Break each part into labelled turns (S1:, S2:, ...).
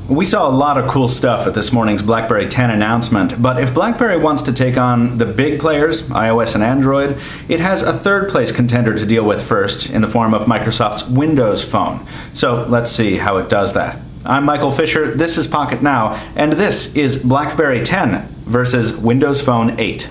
S1: We saw a lot of cool stuff at this morning's BlackBerry 10 announcement, but if BlackBerry wants to take on the big players, iOS and Android, it has a third place contender to deal with first in the form of Microsoft's Windows Phone. So let's see how it does that. I'm Michael Fisher, this is Pocketnow, and this is BlackBerry 10 versus Windows Phone 8.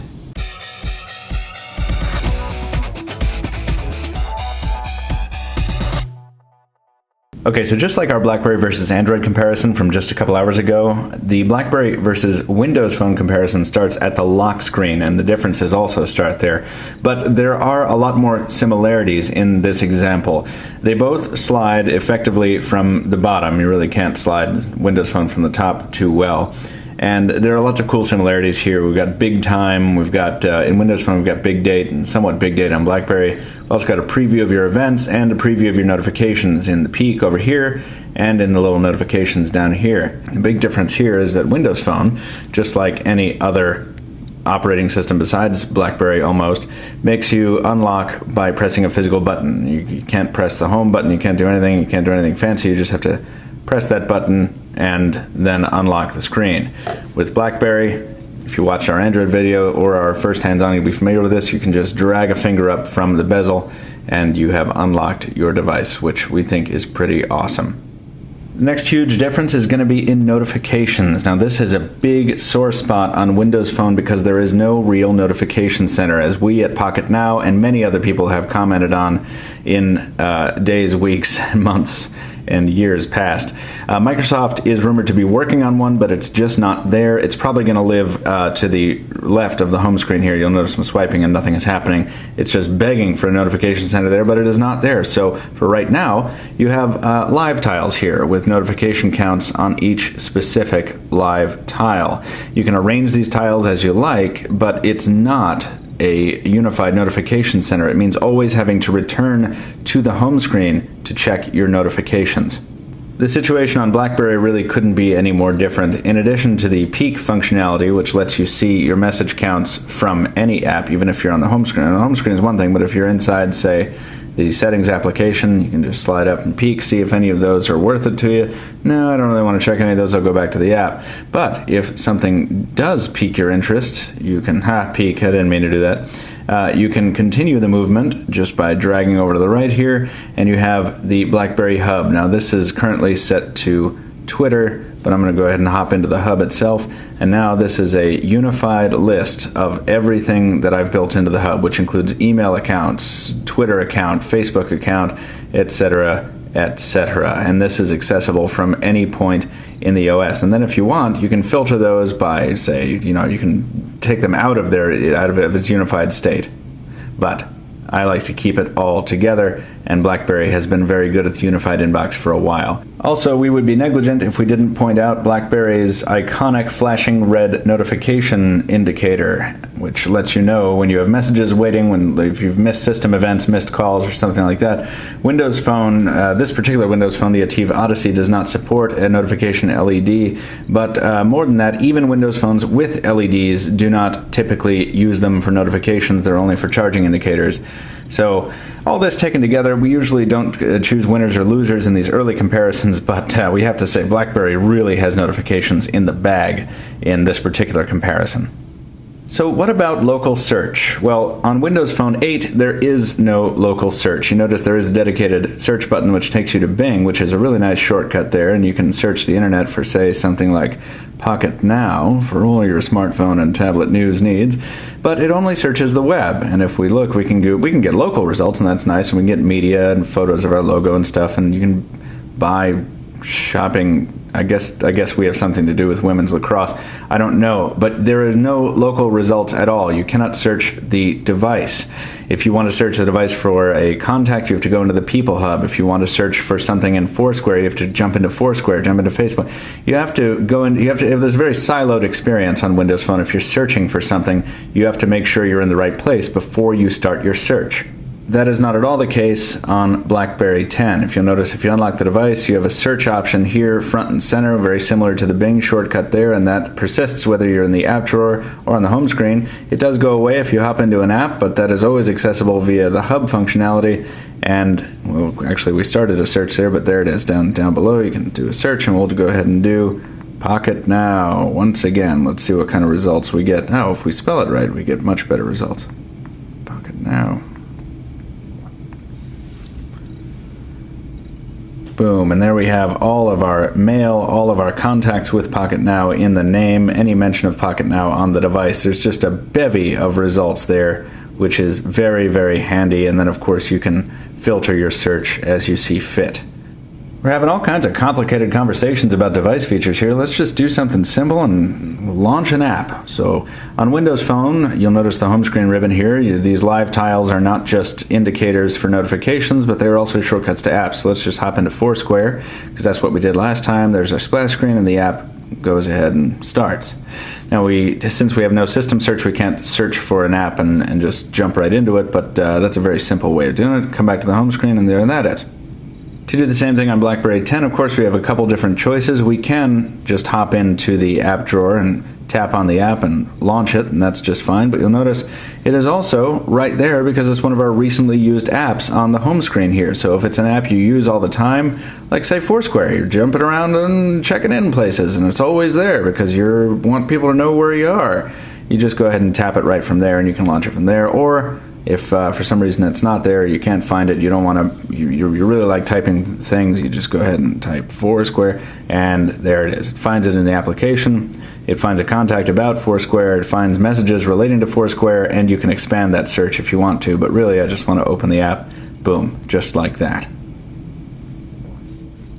S1: Okay, so just like our BlackBerry versus Android comparison from just a couple hours ago, the BlackBerry versus Windows Phone comparison starts at the lock screen, and the differences also start there. But there are a lot more similarities in this example. They both slide effectively from the bottom. You really can't slide Windows Phone from the top too well. And there are lots of cool similarities here. We've got big time, we've got, in Windows Phone, we've got big date and somewhat big date on BlackBerry. We've also got a preview of your events and a preview of your notifications in the peak over here and in the little notifications down here. The big difference here is that Windows Phone, just like any other operating system besides BlackBerry almost, makes you unlock by pressing a physical button. You can't press the home button, you can't do anything fancy, you just have to press that button and then unlock the screen. With BlackBerry, if you watch our Android video or our first hands-on, you'll be familiar with this. You can just drag a finger up from the bezel and you have unlocked your device, which we think is pretty awesome. The next huge difference is going to be in notifications. Now this is a big sore spot on Windows Phone because there is no real notification center, as we at Pocketnow and many other people have commented on in days, weeks, months, and years past. Microsoft is rumored to be working on one, but it's just not there. It's probably going to live to the left of the home screen here. You'll notice some swiping and nothing is happening. It's just begging for a notification center there, but it is not there. So for right now, you have live tiles here with notification counts on each specific live tile. You can arrange these tiles as you like, but it's not a unified notification center. It means always having to return to the home screen to check your notifications. The situation on BlackBerry really couldn't be any more different. In addition to the peek functionality, which lets you see your message counts from any app, even if you're on the home screen. And the home screen is one thing, but if you're inside, say, the settings application, you can just slide up and peek, see if any of those are worth it to you. No, I don't really want to check any of those, I'll go back to the app. But if something does pique your interest, you can, peek, I didn't mean to do that. You can continue the movement just by dragging over to the right here, and you have the BlackBerry Hub. Now this is currently set to Twitter, but I'm going to go ahead and hop into the hub itself, and now this is a unified list of everything that I've built into the hub, which includes email accounts, Twitter account, Facebook account, etc., etc. And this is accessible from any point in the OS. And then if you want, you can filter those by, say, you can take them out of its unified state. But I like to keep it all together, and BlackBerry has been very good at the unified inbox for a while. Also, we would be negligent if we didn't point out BlackBerry's iconic flashing red notification indicator, which lets you know when you have messages waiting, if you've missed system events, missed calls, or something like that. Windows Phone, this particular Windows Phone, the ATIVS Odyssey, does not support a notification LED, but more than that, even Windows phones with LEDs do not typically use them for notifications. They're only for charging indicators. So all this taken together, we usually don't choose winners or losers in these early comparisons, but we have to say BlackBerry really has notifications in the bag in this particular comparison. So what about local search? Well, on Windows Phone 8, there is no local search. You notice there is a dedicated search button which takes you to Bing, which is a really nice shortcut there, and you can search the internet for, say, something like Pocketnow for all your smartphone and tablet news needs, but it only searches the web. And if we look, we can get local results, and that's nice, and we can get media and photos of our logo and stuff, and you can buy shopping. I guess we have something to do with women's lacrosse. I don't know, but there are no local results at all. You cannot search the device. If you want to search the device for a contact, you have to go into the People Hub. If you want to search for something in Foursquare, you have to jump into Foursquare, jump into Facebook. You have to go in. You have this very siloed experience on Windows Phone. If you're searching for something, you have to make sure you're in the right place before you start your search. That is not at all the case on BlackBerry 10. If you'll notice, if you unlock the device, you have a search option here front and center, very similar to the Bing shortcut there, and that persists whether you're in the app drawer or on the home screen. It does go away if you hop into an app, but that is always accessible via the hub functionality. And, well, actually we started a search there, but there it is down below. You can do a search, and we'll go ahead and do Pocketnow once again. Let's see what kind of results we get. Oh, if we spell it right, we get much better results. Pocketnow. Boom, and there we have all of our mail, all of our contacts with Pocketnow in the name, any mention of Pocketnow on the device. There's just a bevy of results there, which is very, very handy. And then, of course, you can filter your search as you see fit. We're having all kinds of complicated conversations about device features here. Let's just do something simple and launch an app. So on Windows Phone, you'll notice the home screen ribbon here. These live tiles are not just indicators for notifications, but they're also shortcuts to apps. So let's just hop into Foursquare, because that's what we did last time. There's our splash screen, and the app goes ahead and starts. Now, since we have no system search, we can't search for an app and just jump right into it, but that's a very simple way of doing it. Come back to the home screen, and there that is. To do the same thing on BlackBerry 10, of course, we have a couple different choices. We can just hop into the app drawer and tap on the app and launch it, and that's just fine. But you'll notice it is also right there because it's one of our recently used apps on the home screen here. So if it's an app you use all the time, like say Foursquare, you're jumping around and checking in places, and it's always there because you want people to know where you are. You just go ahead and tap it right from there, and you can launch it from there. Or if for some reason it's not there, you can't find it, you don't want to, you really like typing things, you just go ahead and type Foursquare, and there it is. It finds it in the application, it finds a contact about Foursquare, it finds messages relating to Foursquare, and you can expand that search if you want to, but really I just want to open the app, boom, just like that.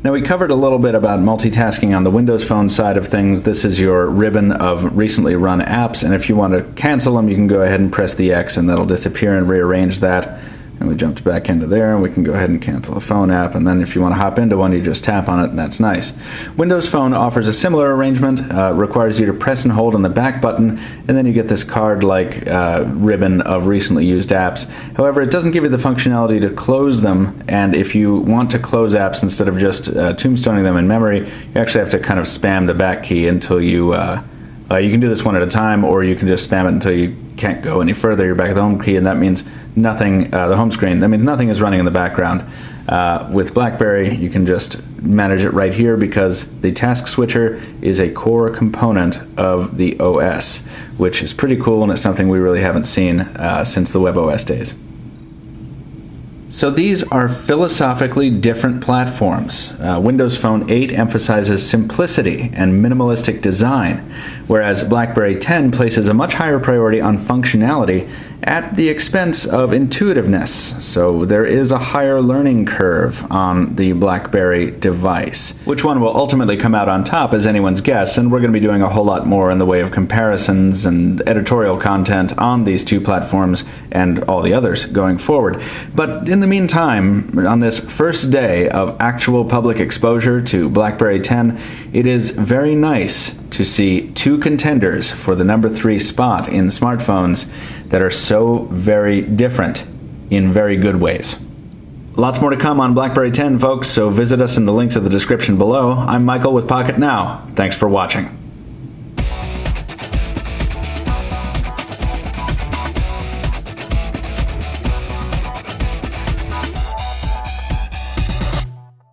S1: Now, we covered a little bit about multitasking on the Windows Phone side of things. This is your ribbon of recently run apps, and if you want to cancel them, you can go ahead and press the X, and that'll disappear and rearrange that. And we jumped back into there, and we can go ahead and cancel the phone app, and then if you want to hop into one, you just tap on it, and that's nice. Windows Phone offers a similar arrangement, requires you to press and hold on the back button, and then you get this card-like ribbon of recently used apps. However, it doesn't give you the functionality to close them, and if you want to close apps instead of just tombstoning them in memory, you actually have to kind of spam the back key until you can do this one at a time, or you can just spam it until you can't go any further. You're back at the home key, and that means nothing, the home screen, that means nothing is running in the background. With BlackBerry, you can just manage it right here because the task switcher is a core component of the OS, which is pretty cool, and it's something we really haven't seen since the WebOS days. So these are philosophically different platforms. Windows Phone 8 emphasizes simplicity and minimalistic design, whereas BlackBerry 10 places a much higher priority on functionality at the expense of intuitiveness. So there is a higher learning curve on the BlackBerry device. Which one will ultimately come out on top is anyone's guess, and we're going to be doing a whole lot more in the way of comparisons and editorial content on these two platforms and all the others going forward. But in the meantime, on this first day of actual public exposure to BlackBerry 10, it is very nice to see two contenders for the number 3 spot in smartphones that are so very different in very good ways. Lots more to come on BlackBerry 10, folks, so visit us in the links in the description below. I'm Michael with Pocketnow. Thanks for watching.